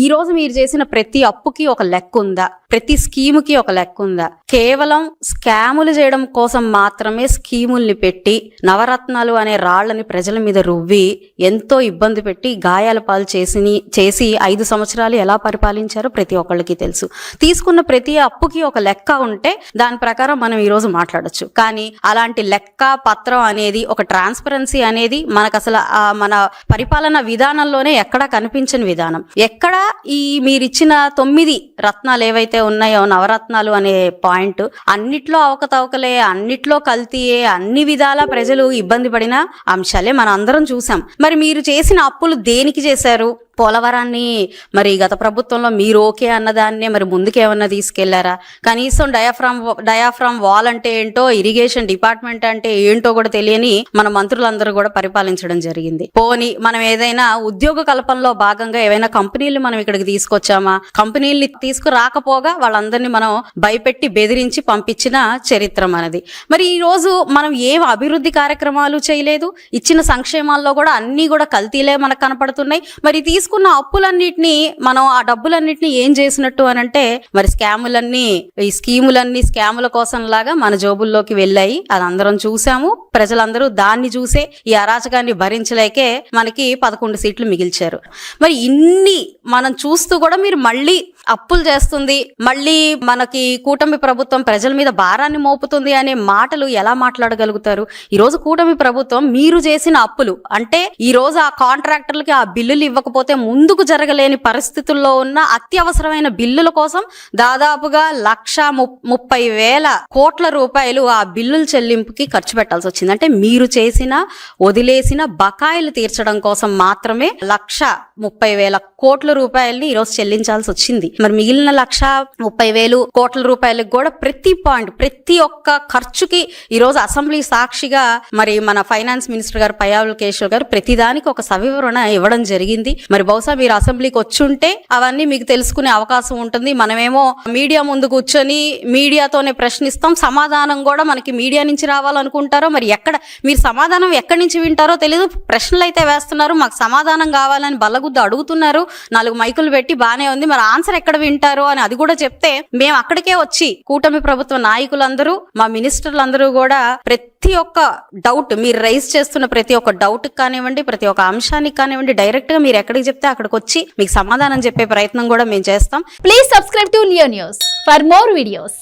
ఈ రోజు మీరు చేసిన ప్రతి అప్పుకి ఒక లెక్క ఉందా? ప్రతి స్కీముకి ఒక లెక్క ఉందా? కేవలం స్కాములు చేయడం కోసం మాత్రమే స్కీముల్ని పెట్టి నవరత్నాలు అనే రాళ్లని ప్రజల మీద రువ్వి ఎంతో ఇబ్బంది పెట్టి గాయాల పాలు చేసి 5 సంవత్సరాలు ఎలా పరిపాలించారో ప్రతి ఒక్కళ్ళకి తెలుసు. తీసుకున్న ప్రతి అప్పుకి ఒక లెక్క ఉంటే దాని ప్రకారం మనం ఈ రోజు మాట్లాడొచ్చు. కానీ అలాంటి లెక్క పత్రం అనేది, ఒక ట్రాన్స్పరెన్సీ అనేది మనకు అసలు మన పరిపాలన విధానంలోనే ఎక్కడా కనిపించని విధానం. ఎక్కడ ఈ మీరిచ్చిన 9 రత్నాలు ఏవైతే ఉన్నాయో, నవరత్నాలు అనే పాయింట్, అన్నిట్లో అవకతవకలే, అన్నిట్లో కల్తీయే, అన్ని విధాల ప్రజలు ఇబ్బంది పడిన అంశాలే మనం అందరం చూసాం. మరి మీరు చేసిన అప్పులు దేనికి చేశారు? పోలవరాన్ని మరి గత ప్రభుత్వంలో మీరు ఓకే అన్నదాన్నే మరి ముందుకేమన్నా తీసుకెళ్లారా? కనీసం డయాఫ్రామ్ వాల్ అంటే ఏంటో, ఇరిగేషన్ డిపార్ట్మెంట్ అంటే ఏంటో కూడా తెలియని మన మంత్రులందరూ కూడా పరిపాలించడం జరిగింది. పోని మనం ఏదైనా ఉద్యోగ కల్పనలో భాగంగా ఏవైనా కంపెనీలు మనం ఇక్కడికి తీసుకొచ్చామా? కంపెనీల్ని తీసుకురాకపోగా వాళ్ళందరినీ మనం భయపెట్టి బెదిరించి పంపించిన చరిత్ర మనది. మరి ఈ రోజు మనం ఏం అభివృద్ధి కార్యక్రమాలు చేయలేదు. ఇచ్చిన సంక్షేమాల్లో కూడా అన్ని కూడా కల్తీలే మనకు కనపడుతున్నాయి. మరి తీసుకున్న అప్పులన్నిటినీ మనం, ఆ డబ్బులన్నిటినీ ఏం చేసినట్టు అని అంటే, మరి స్కాములన్నీ, ఈ స్కీములన్నీ స్కాముల కోసం లాగా మన జోబుల్లోకి వెళ్ళాయి. అది అందరం చూసాము. ప్రజలందరూ దాన్ని చూసే ఈ అరాచకాన్ని భరించలేకే మనకి 11 సీట్లు మిగిల్చారు. మరి ఇన్ని మనం చూస్తూ కూడా మీరు మళ్ళీ అప్పులు చేస్తుంది, మళ్ళీ మనకి కూటమి ప్రభుత్వం ప్రజల మీద భారాన్ని మోపుతుంది అనే మాటలు ఎలా మాట్లాడగలుగుతారు? ఈ రోజు కూటమి ప్రభుత్వం మీరు చేసిన అప్పులు అంటే, ఈ రోజు ఆ కాంట్రాక్టర్లకి ఆ బిల్లులు ఇవ్వకపోతే ముందుకు జరగలేని పరిస్థితుల్లో ఉన్న అత్యవసరమైన బిల్లుల కోసం దాదాపుగా 1,30,000 కోట్ల రూపాయలు ఆ బిల్లుల చెల్లింపుకి ఖర్చు పెట్టాల్సి వచ్చింది. అంటే మీరు చేసిన, వదిలేసిన బకాయిలు తీర్చడం కోసం మాత్రమే 1,30,000 కోట్ల రూపాయలని ఈరోజు చెల్లించాల్సి వచ్చింది. మరి మిగిలిన 1,30,000 కోట్ల రూపాయలకు కూడా ప్రతి పాయింట్, ప్రతి ఒక్క ఖర్చుకి ఈరోజు అసెంబ్లీ సాక్షిగా మరి మన ఫైనాన్స్ మినిస్టర్ గారు పయ్యావుల కేశవ్ గారు ప్రతిదానికి ఒక సవివరణ ఇవ్వడం జరిగింది. మరి బహుశా మీరు అసెంబ్లీకి వచ్చుంటే అవన్నీ మీకు తెలుసుకునే అవకాశం ఉంటుంది. మనమేమో మీడియా ముందు కూర్చొని మీడియాతోనే ప్రశ్నిస్తాం, సమాధానం కూడా మనకి మీడియా నుంచి రావాలనుకుంటారో, మరి మీరు సమాధానం ఎక్కడి నుంచి వింటారో తెలియదు. ప్రశ్నలు అయితే వేస్తున్నారు, మాకు సమాధానం కావాలని బల్లగుద్దు అడుగుతున్నారు, 4 మైకులు పెట్టి బానే ఉంది, మరి ఆన్సర్ ఎక్కడ వింటారో అని అది కూడా చెప్తే, మేము అక్కడికే వచ్చి కూటమి ప్రభుత్వ నాయకులందరూ, మా మినిస్టర్లందరూ కూడా ప్రతి ఒక్క డౌట్, మీరు రైజ్ చేస్తున్న ప్రతి ఒక్క డౌట్ కానివ్వండి, ప్రతి ఒక్క అంశానికి కానివ్వండి, డైరెక్ట్ గా మీరు ఎక్కడికి చెప్తే అక్కడికి వచ్చి మీకు సమాధానం చెప్పే ప్రయత్నం కూడా మేము చేస్తాం. Please subscribe to Leo news for more videos.